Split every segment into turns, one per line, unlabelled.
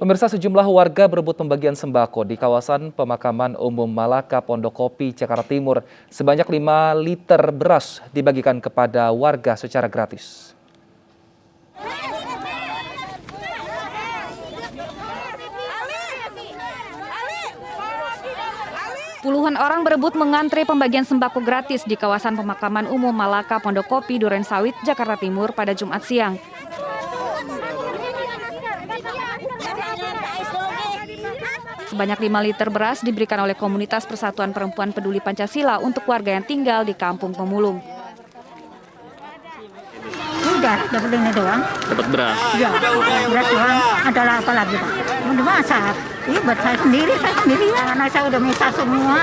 Pemirsa, sejumlah warga berebut pembagian sembako di kawasan pemakaman umum Malaka, Pondokopi, Jakarta Timur. Sebanyak 5 liter beras dibagikan kepada warga secara gratis.
Puluhan orang berebut mengantre pembagian sembako gratis di kawasan pemakaman umum Malaka, Pondokopi, Durensawit, Jakarta Timur pada Jumat siang. Sebanyak 5 liter beras diberikan oleh komunitas Persatuan Perempuan Peduli Pancasila untuk warga yang tinggal di Kampung Pemulung.
Udah dapat ini doang.
Dapat beras?
Ya, beras doang. Adalah apa lagi, Pak? Mau dimasak. Iya, buat saya sendiri ya. Anak saya udah misah semua.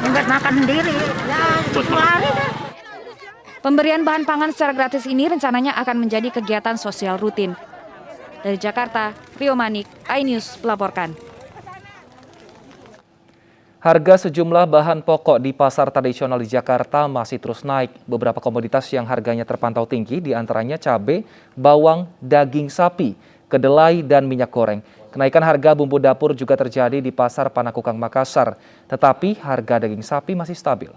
Buat makan sendiri. Ya, 10 hari dah.
Pemberian bahan pangan secara gratis ini rencananya akan menjadi kegiatan sosial rutin. Dari Jakarta, Rio Manik, iNews melaporkan.
Harga sejumlah bahan pokok di pasar tradisional di Jakarta masih terus naik. Beberapa komoditas yang harganya terpantau tinggi, diantaranya cabai, bawang, daging sapi, kedelai, dan minyak goreng. Kenaikan harga bumbu dapur juga terjadi di Pasar Panakukang, Makassar. Tetapi harga daging sapi masih stabil.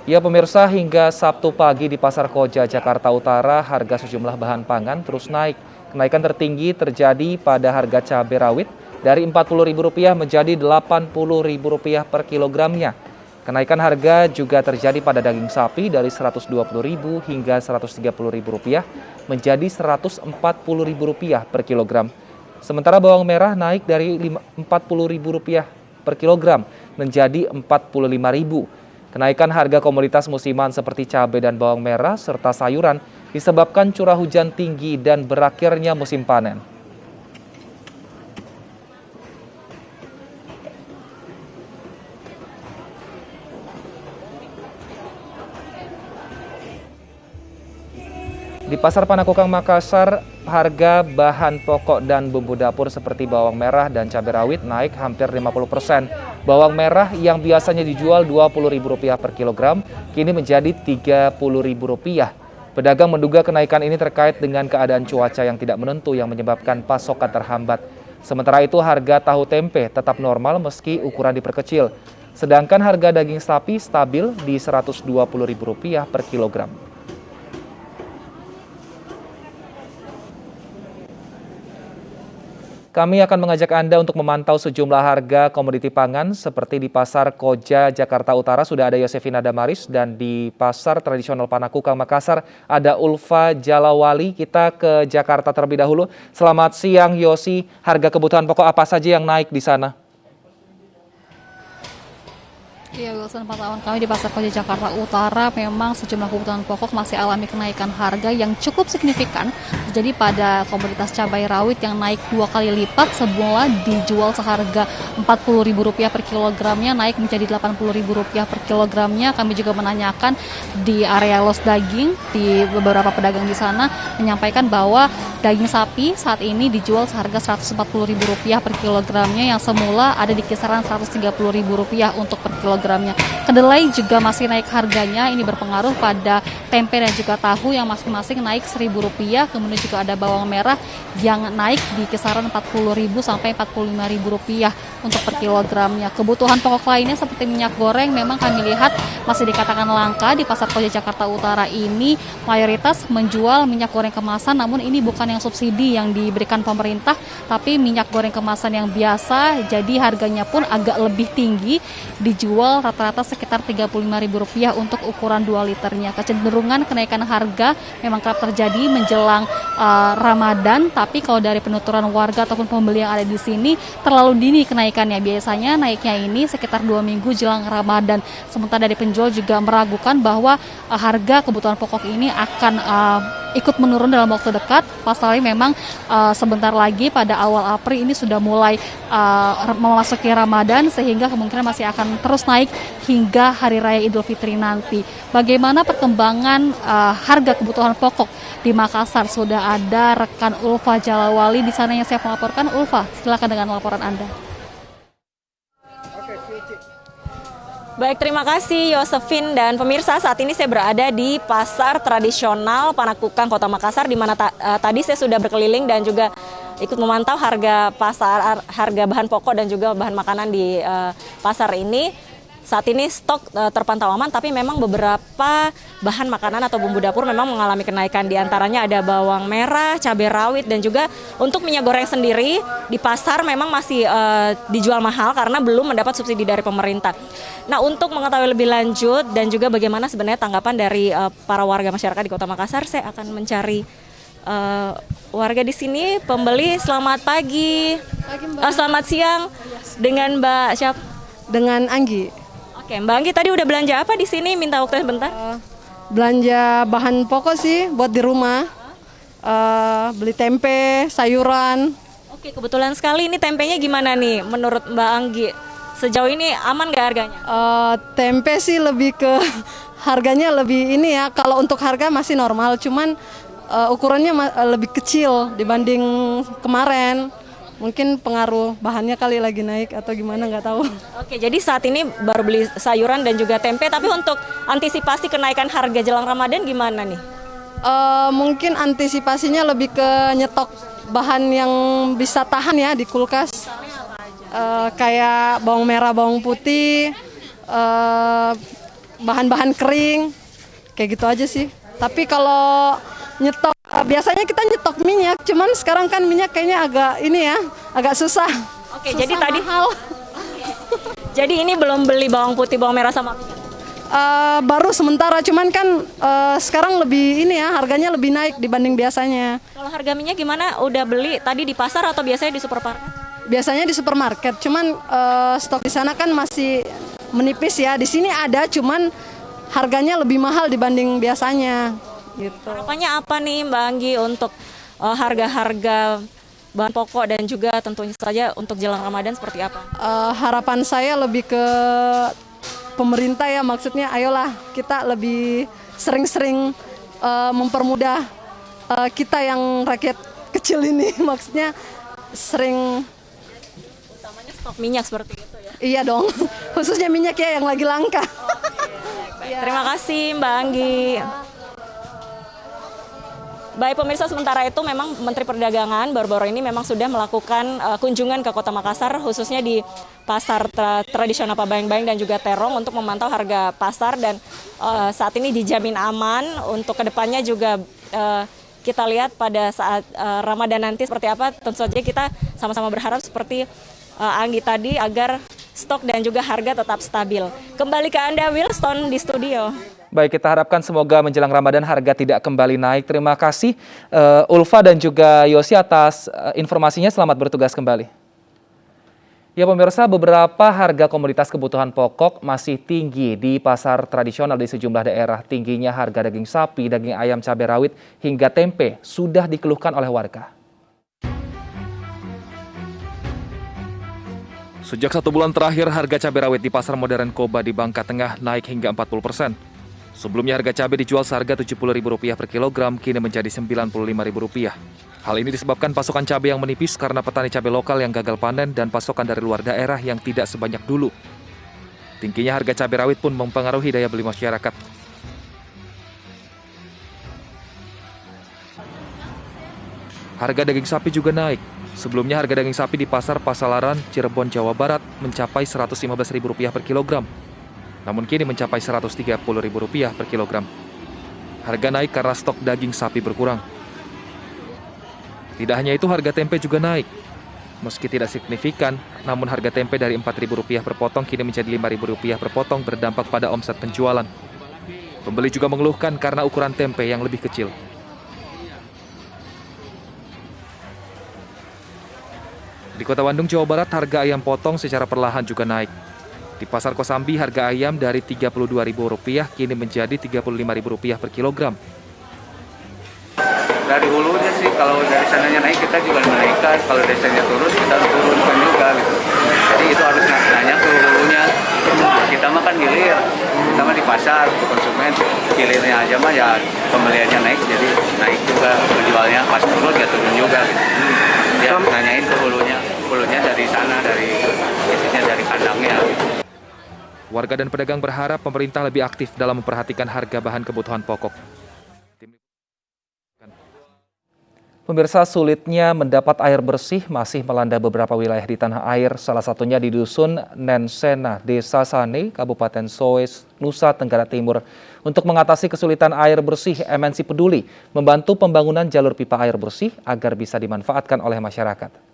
Ya pemirsa, hingga Sabtu pagi di Pasar Koja, Jakarta Utara, harga sejumlah bahan pangan terus naik. Kenaikan tertinggi terjadi pada harga cabai rawit dari Rp40.000 menjadi Rp80.000 per kilogramnya. Kenaikan harga juga terjadi pada daging sapi dari Rp120.000 hingga Rp130.000 menjadi Rp140.000 per kilogram. Sementara bawang merah naik dari Rp40.000 per kilogram menjadi Rp45.000. Kenaikan harga komoditas musiman seperti cabai dan bawang merah serta sayuran disebabkan curah hujan tinggi dan berakhirnya musim panen. Di Pasar Panakukang, Makassar, harga bahan pokok dan bumbu dapur seperti bawang merah dan cabai rawit naik hampir 50%. Bawang merah yang biasanya dijual Rp20.000 per kilogram, kini menjadi Rp30.000. Pedagang menduga kenaikan ini terkait dengan keadaan cuaca yang tidak menentu yang menyebabkan pasokan terhambat. Sementara itu harga tahu tempe tetap normal meski ukuran diperkecil. Sedangkan harga daging sapi stabil di Rp120.000 per kilogram. Kami akan mengajak Anda untuk memantau sejumlah harga komoditi pangan seperti di Pasar Koja, Jakarta Utara sudah ada Yosefina Damaris dan di Pasar Tradisional Panakukang, Makassar ada Ulfa Jalawali. Kita ke Jakarta terlebih dahulu. Selamat siang Yosi, harga kebutuhan pokok apa saja yang naik di sana?
Iya Wilson, pantauan kami di Pasar Koja Jakarta Utara memang sejumlah kebutuhan pokok masih alami kenaikan harga yang cukup signifikan. Jadi pada komoditas cabai rawit yang naik 2 kali lipat, semula dijual seharga Rp40.000 per kilogramnya naik menjadi Rp80.000 per kilogramnya. Kami juga menanyakan di area los daging di beberapa pedagang di sana menyampaikan bahwa daging sapi saat ini dijual seharga Rp140.000 per kilogramnya yang semula ada di kisaran Rp130.000 untuk per kilogramnya. Kedelai juga masih naik harganya, ini berpengaruh pada tempe dan juga tahu yang masing-masing naik Rp1.000. Kemudian juga ada bawang merah yang naik di kisaran Rp40.000 sampai Rp45.000 untuk per kilogramnya. Kebutuhan pokok lainnya seperti minyak goreng memang kami lihat masih dikatakan langka di Pasar Koja Jakarta Utara ini. Mayoritas menjual minyak goreng kemasan, namun ini bukan yang subsidi yang diberikan pemerintah, tapi minyak goreng kemasan yang biasa, jadi harganya pun agak lebih tinggi, dijual rata-rata sekitar Rp35.000 untuk ukuran 2 liternya. Kecenderungan kenaikan harga memang kerap terjadi menjelang Ramadan, tapi kalau dari penuturan warga ataupun pembeli yang ada di sini terlalu dini kenaikannya. Biasanya naiknya ini sekitar 2 minggu jelang Ramadan. Sementara dari penjual juga meragukan bahwa harga kebutuhan pokok ini akan ikut menurun dalam waktu dekat. Pasalnya memang sebentar lagi pada awal April ini sudah mulai memasuki Ramadan, sehingga kemungkinan masih akan terus naik hingga Hari Raya Idul Fitri nanti. Bagaimana perkembangan harga kebutuhan pokok di Makassar? Sudah ada rekan Ulfa Jalawali di sana yang siap melaporkan. Ulfa, silakan dengan laporan Anda.
Baik, terima kasih Yosefin dan pemirsa. Saat ini saya berada di Pasar Tradisional Panakukang, Kota Makassar, di mana tadi saya sudah berkeliling dan juga ikut memantau harga pasar, harga bahan pokok dan juga bahan makanan di pasar ini. Saat ini stok terpantau aman, tapi memang beberapa bahan makanan atau bumbu dapur memang mengalami kenaikan. Di antaranya ada bawang merah, cabai rawit, dan juga untuk minyak goreng sendiri di pasar memang masih dijual mahal karena belum mendapat subsidi dari pemerintah. Nah, untuk mengetahui lebih lanjut dan juga bagaimana sebenarnya tanggapan dari para warga masyarakat di Kota Makassar, saya akan mencari warga di sini. Pembeli, selamat pagi. Selamat siang. Dengan Mbak siapa?
Dengan Anggi.
Oke, Mbak Anggi tadi udah belanja apa di sini? Minta waktu sebentar.
Belanja bahan pokok sih buat di rumah. Beli tempe, sayuran.
Oke, kebetulan sekali ini tempenya gimana nih menurut Mbak Anggi? Sejauh ini aman nggak harganya?
Tempe sih lebih ke harganya lebih ini ya. Kalau untuk harga masih normal, cuman ukurannya lebih kecil dibanding kemarin. Mungkin pengaruh bahannya kali lagi naik atau gimana, nggak tahu.
Oke, jadi saat ini baru beli sayuran dan juga tempe, tapi untuk antisipasi kenaikan harga jelang Ramadan gimana nih?
Mungkin antisipasinya lebih ke nyetok bahan yang bisa tahan ya di kulkas. Kayak bawang merah, bawang putih, bahan-bahan kering, kayak gitu aja sih. Tapi kalau nyetok, biasanya kita nyetok minyak, cuman sekarang kan minyak kayaknya agak susah.
Oke,
susah,
jadi tadi
mahal.
Jadi ini belum beli bawang putih, bawang merah sama minyak.
Baru sementara, cuman kan sekarang lebih harganya lebih naik dibanding biasanya.
Kalau harga minyak gimana? Udah beli tadi di pasar atau biasanya di supermarket?
Biasanya di supermarket, cuman stok di sana kan masih menipis ya. Di sini ada, cuman harganya lebih mahal dibanding biasanya. Gitu.
Harapannya apa nih Mbak Anggi untuk harga-harga bahan pokok dan juga tentunya saja untuk jelang Ramadan seperti apa?
Harapan saya lebih ke pemerintah ya, maksudnya ayolah kita lebih sering-sering mempermudah kita yang rakyat kecil ini, maksudnya sering.
Utamanya stok minyak seperti itu ya?
Iya dong, khususnya minyak ya yang lagi langka.
Baik, terima kasih Mbak Anggi. Baik pemirsa, sementara itu memang Menteri Perdagangan baru-baru ini memang sudah melakukan kunjungan ke Kota Makassar, khususnya di Pasar Tradisional Pabayang-Bayang dan juga Terong untuk memantau harga pasar, dan saat ini dijamin aman. Untuk kedepannya juga kita lihat pada saat Ramadan nanti seperti apa. Tentu saja kita sama-sama berharap seperti Anggi tadi agar stok dan juga harga tetap stabil. Kembali ke Anda Wilson di studio.
Baik, kita harapkan semoga menjelang Ramadan harga tidak kembali naik. Terima kasih Ulfa dan juga Yosi atas informasinya. Selamat bertugas kembali. Ya pemirsa, beberapa harga komoditas kebutuhan pokok masih tinggi di pasar tradisional di sejumlah daerah. Tingginya harga daging sapi, daging ayam, cabai rawit, hingga tempe sudah dikeluhkan oleh warga. Sejak 1 bulan terakhir, harga cabai rawit di pasar modern Koba di Bangka Tengah naik hingga 40%. Sebelumnya harga cabai dijual seharga Rp70.000 per kilogram, kini menjadi Rp95.000. Hal ini disebabkan pasokan cabai yang menipis karena petani cabai lokal yang gagal panen dan pasokan dari luar daerah yang tidak sebanyak dulu. Tingginya harga cabai rawit pun mempengaruhi daya beli masyarakat. Harga daging sapi juga naik. Sebelumnya harga daging sapi di pasar Pasalaran, Cirebon, Jawa Barat mencapai Rp115.000 per kilogram. Namun kini mencapai Rp130.000 per kilogram. Harga naik karena stok daging sapi berkurang. Tidak hanya itu, harga tempe juga naik. Meski tidak signifikan, namun harga tempe dari Rp4.000 per potong kini menjadi Rp5.000 per potong, berdampak pada omset penjualan. Pembeli juga mengeluhkan karena ukuran tempe yang lebih kecil. Di Kota Bandung, Jawa Barat, harga ayam potong secara perlahan juga naik. Di Pasar Kosambi, harga ayam dari Rp32.000 kini menjadi Rp35.000 per kilogram.
Dari hulunya sih, kalau dari sananya naik kita juga menaikkan, kalau dari sananya turun kita turunkan juga gitu. Jadi itu harus nanya ke hulunya. Kita mah kan gilir, kita mah di pasar, ke konsumen, gilirnya aja mah ya pembeliannya naik, jadi naik juga penjualnya, pas turun ya turun juga gitu. Dia nanyain ke hulunya dari sana, dari isinya dari kandangnya gitu.
Warga dan pedagang berharap pemerintah lebih aktif dalam memperhatikan harga bahan kebutuhan pokok. Pemirsa, sulitnya mendapat air bersih masih melanda beberapa wilayah di tanah air, salah satunya di Dusun Nensena, Desa Sane, Kabupaten Soes, Nusa Tenggara Timur. Untuk mengatasi kesulitan air bersih, MNC Peduli membantu pembangunan jalur pipa air bersih agar bisa dimanfaatkan oleh masyarakat.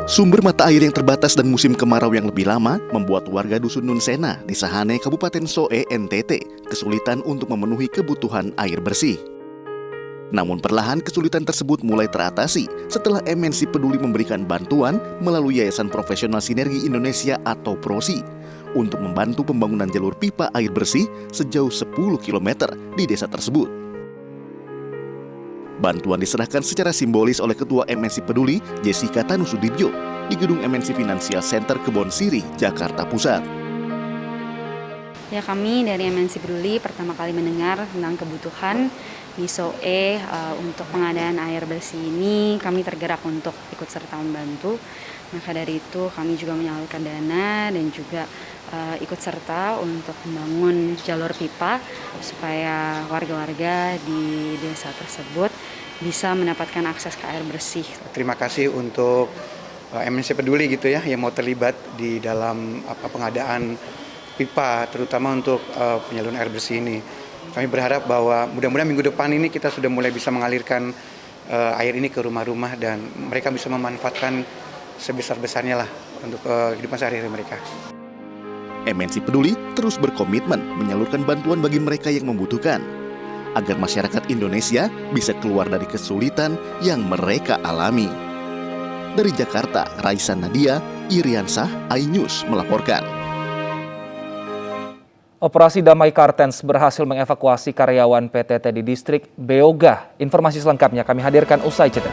Sumber mata air yang terbatas dan musim kemarau yang lebih lama membuat warga Dusun Nunsena, Desa Hane, Kabupaten Soe, NTT, kesulitan untuk memenuhi kebutuhan air bersih. Namun perlahan kesulitan tersebut mulai teratasi setelah MNC Peduli memberikan bantuan melalui Yayasan Profesional Sinergi Indonesia atau PROSI untuk membantu pembangunan jalur pipa air bersih sejauh 10 km di desa tersebut. Bantuan diserahkan secara simbolis oleh Ketua MNC Peduli, Jessica Tanusudibjo, di gedung MNC Financial Center Kebon Sirih, Jakarta Pusat.
Ya, kami dari MNC Peduli pertama kali mendengar tentang kebutuhan di SOE untuk pengadaan air bersih ini. Kami tergerak untuk ikut serta membantu. Maka dari itu kami juga menyalurkan dana dan juga ikut serta untuk membangun jalur pipa supaya warga-warga di desa tersebut bisa mendapatkan akses ke air bersih.
Terima kasih untuk MNC Peduli gitu ya yang mau terlibat di dalam pengadaan pipa terutama untuk penyaluran air bersih ini. Kami berharap bahwa mudah-mudahan minggu depan ini kita sudah mulai bisa mengalirkan air ini ke rumah-rumah dan mereka bisa memanfaatkan sebesar-besarnya lah untuk kehidupan sehari-hari mereka.
MNC Peduli terus berkomitmen menyalurkan bantuan bagi mereka yang membutuhkan, agar masyarakat Indonesia bisa keluar dari kesulitan yang mereka alami. Dari Jakarta, Raisa Nadia, Iriansah, iNews melaporkan.
Operasi Damai Kartens berhasil mengevakuasi karyawan PTT di distrik Beoga. Informasi selengkapnya kami hadirkan usai jeda.